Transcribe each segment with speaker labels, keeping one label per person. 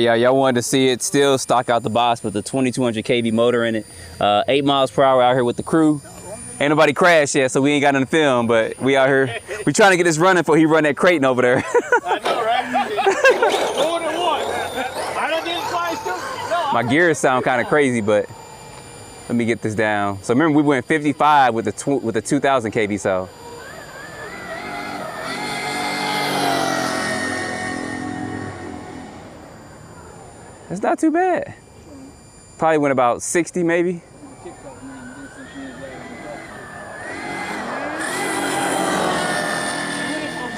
Speaker 1: right, y'all wanted to see it. Still stock out the box with the 2200 kV motor in it. 8 miles per hour out here with the crew. Ain't nobody crashed yet, so we ain't got nothing to film, but we out here. We trying to get this running before he run that Creighton over there.
Speaker 2: I know, right? More than one. I done did it twice too. No,
Speaker 1: My gears sound kind of crazy, but let me get this down. So remember, we went 55 with the 2000 kV, so. It's not too bad. Probably went about 60 maybe.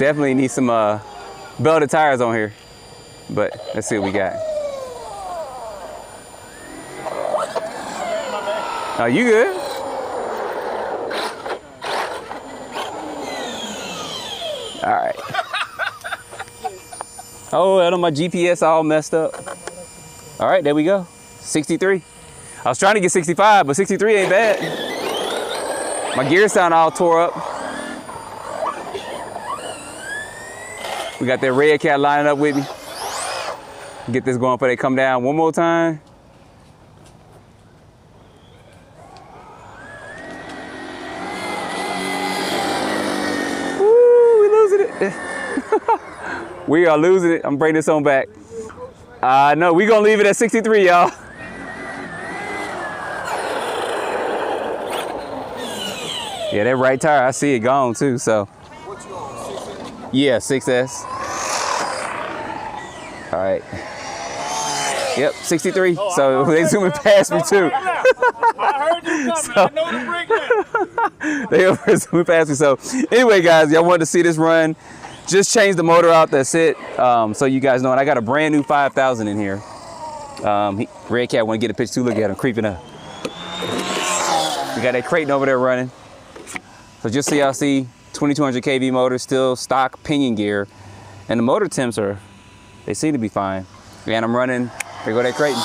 Speaker 1: Definitely need some belted tires on here, but let's see what we got. Oh, you good? All right. Oh, I know my GPS all messed up. All right, there we go. 63. I was trying to get 65, but 63 ain't bad. My gears sound all tore up. We got that red cat lining up with me. Get this going before they come down one more time. Woo, we losing it. We are losing it. I'm bringing this on back. No, we gonna leave it at 63, y'all. Yeah, that right tire, I see it gone too, so.
Speaker 2: What you on, 6S?
Speaker 1: Yeah, 6S. All right. Yep, 63.
Speaker 2: Oh,
Speaker 1: so they zooming past me too.
Speaker 2: I heard you coming. I know the break.
Speaker 1: They over zooming past me. So anyway, guys, y'all wanted to see this run. Just changed the motor out, that's it. So you guys know, and I got a brand new 5000 in here. Red Cat wanna get a picture too, look at him creeping up. We got that Creighton over there running. So just so y'all see, 2200 kV motor, still stock pinion gear. And the motor temps they seem to be fine. And I'm running, there go that Creighton.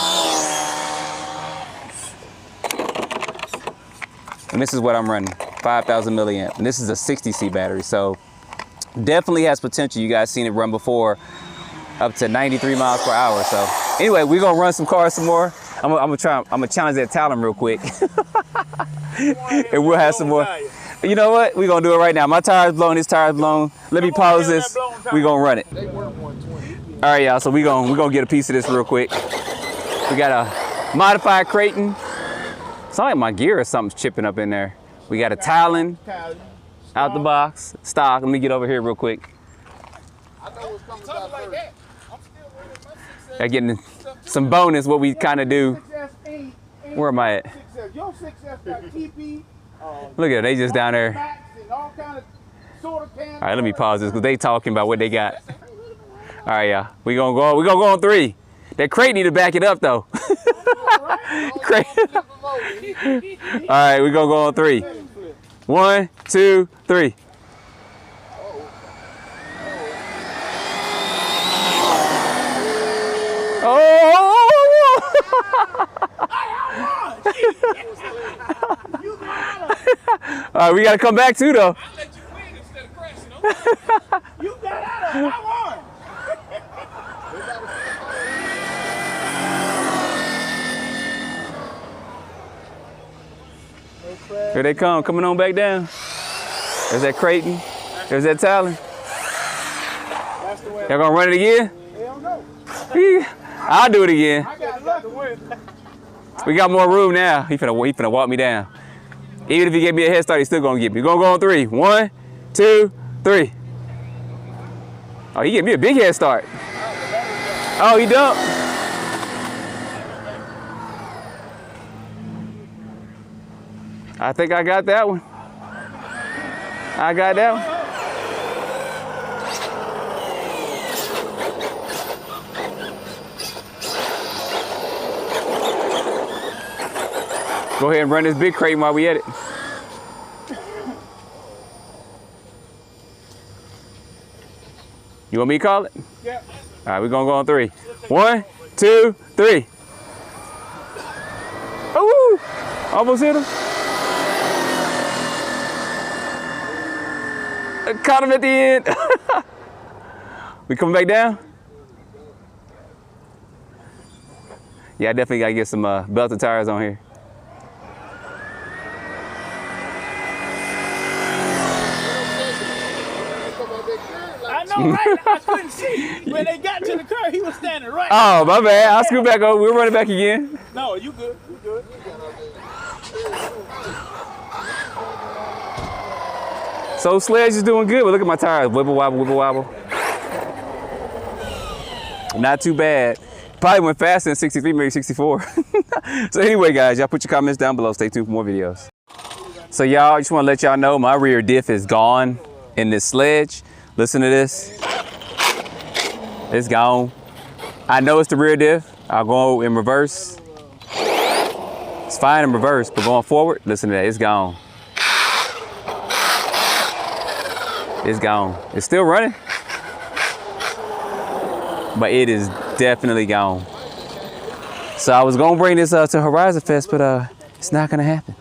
Speaker 1: And this is what I'm running, 5,000 milliamp. And this is a 60C battery, so definitely has potential. You guys seen it run before, up to 93 miles per hour. So anyway, we're gonna run some cars some more. I'm gonna challenge that Talon real quick. And we'll have some more. You know what? We're gonna do it right now. My tire's blown, his tire's blown. Let me pause this. We're gonna run it. All right, y'all, so we're gonna get a piece of this real quick. We got a modified Creighton. Sounds like my gear or something's chipping up in there. We got a Talon out the box, stock. Let me get over here real quick. I getting some bonus, what we kind of do. Where am I at? Look at it, they just down there. All right, let me pause this because they talking about what they got. All right, y'all, we gonna go on 3. That crate need to back it up though. Crate. All right, we gonna go on 3. 1, 2, 3. Oh! All right, we gotta come back too, though.
Speaker 2: I'll let you win instead of crashing. You got out of it. I won.
Speaker 1: Here they come, coming on back down. There's that Creighton. There's that Talon. Y'all gonna run it again?
Speaker 2: Hell no.
Speaker 1: I'll do it again.
Speaker 2: I got lucky.
Speaker 1: We got more room now. He finna walk me down. Even if he gave me a head start, he's still gonna get me. We're gonna go on 3. 1, 2, 3. Oh, he gave me a big head start. Oh, he dumped. I think I got that one. I got that one. Go ahead and run this big crate while we at it. You want me to call it?
Speaker 2: Yeah.
Speaker 1: All right, we're gonna go on 3. 1, 2, 3. Oh, almost hit him. Caught him at the end. We coming back down? Yeah, I definitely gotta get some belted tires on here.
Speaker 2: I know, right? I couldn't see. When they got to the curb, he was standing right.
Speaker 1: Oh, my bad. I'll scoot back over. We'll run it back again.
Speaker 2: No, you good. You good.
Speaker 1: So Sledge is doing good, but look at my tires. Wibble wobble, wibble wobble. Not too bad. Probably went faster than 63, maybe 64. So anyway, guys, y'all put your comments down below. Stay tuned for more videos. So y'all, I just want to let y'all know my rear diff is gone in this Sledge. Listen to this. It's gone. I know it's the rear diff. I'll go in reverse. It's fine in reverse, but going forward, listen to that. It's gone. It's gone. It's still running, but it is definitely gone. So I was gonna bring this to Horizon Fest, but it's not gonna happen.